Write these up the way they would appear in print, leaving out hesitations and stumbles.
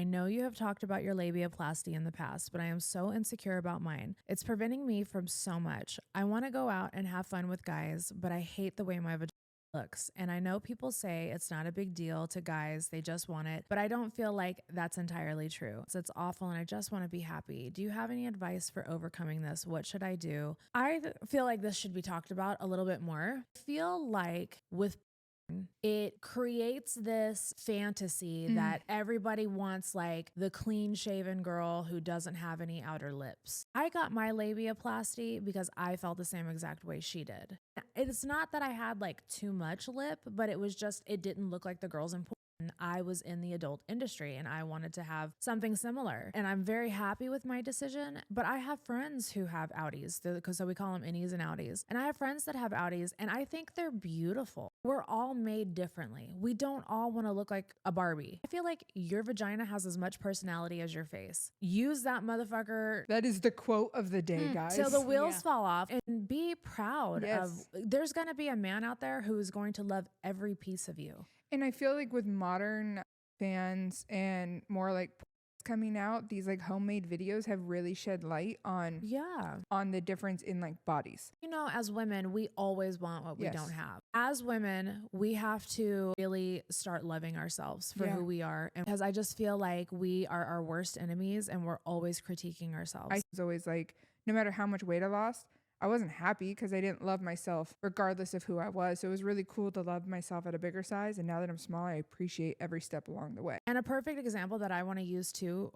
I know you have talked about your labiaplasty in the past, but I am so insecure about mine. It's preventing me from so much. I want to go out and have fun with guys, but I hate the way my vagina looks. And I know people say it's not a big deal to guys, they just want it, but I don't feel like that's entirely true. So it's awful and I just want to be happy. Do you have any advice for overcoming this? What should I do? Feel like this should be talked about a little bit more. I feel like with it creates this fantasy that everybody wants, like the clean shaven girl who doesn't have any outer lips. I got my labiaplasty because I felt the same exact way she did. It's not that I had like too much lip, but it was just, it didn't look like the girls in porn. I was in the adult industry and I wanted to have something similar. And I'm very happy with my decision, but I have friends who have outies, so we call them innies and outies. And I have friends that have outies and I think they're beautiful. We're all made differently. We don't all want to look like a Barbie. I feel like your vagina has as much personality as your face. Use that motherfucker. That is the quote of the day, guys. Till the wheels fall off, and be proud Yes. of, there's going to be a man out there who is going to love every piece of you. And I feel like with modern fans and more like coming out, these like homemade videos have really shed light on the difference in like bodies. You know, as women, we always want what we Yes. don't have. As women, we have to really start loving ourselves for who we are. And because I just feel like we are our worst enemies and we're always critiquing ourselves. I was always like, no matter how much weight I lost, I wasn't happy because I didn't love myself regardless of who I was. So it was really cool to love myself at a bigger size. And now that I'm small, I appreciate every step along the way. And a perfect example that I want to use too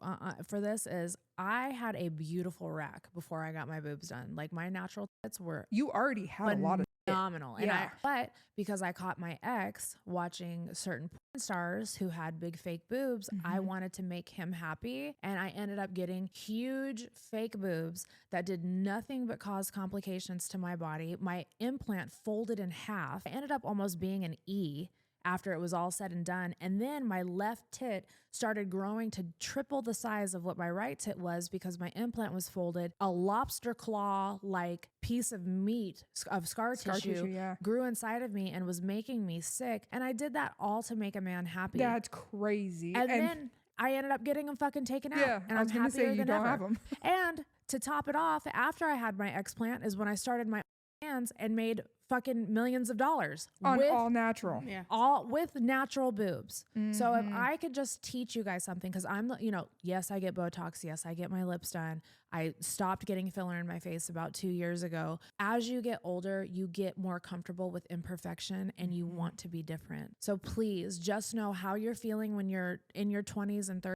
for this is I had a beautiful rack before I got my boobs done. Like my natural tits were You already had a lot of phenomenal. And Yeah. but because I caught my ex watching certain porn stars who had big fake boobs, I wanted to make him happy. And I ended up getting huge fake boobs that did nothing but cause complications to my body. My implant folded in half. I ended up almost being an E after it was all said and done. And then my left tit started growing to triple the size of what my right tit was because my implant was folded. A lobster claw like piece of meat of scar tissue grew inside of me and was making me sick. And I did that all to make a man happy. That's crazy. And then I ended up getting them fucking taken out. Yeah, And I was I'm gonna say happier you than don't ever. have them. And to top it off, after I had my explant is when I started my hands and made fucking millions of dollars on with all natural. Yeah. all with natural boobs. So if I could just teach you guys something, because I'm, you know, yes, I get Botox. Yes, I get my lips done. I stopped getting filler in my face about 2 years ago. As you get older, you get more comfortable with imperfection and you want to be different. So please just know how you're feeling when you're in your 20s and 30s.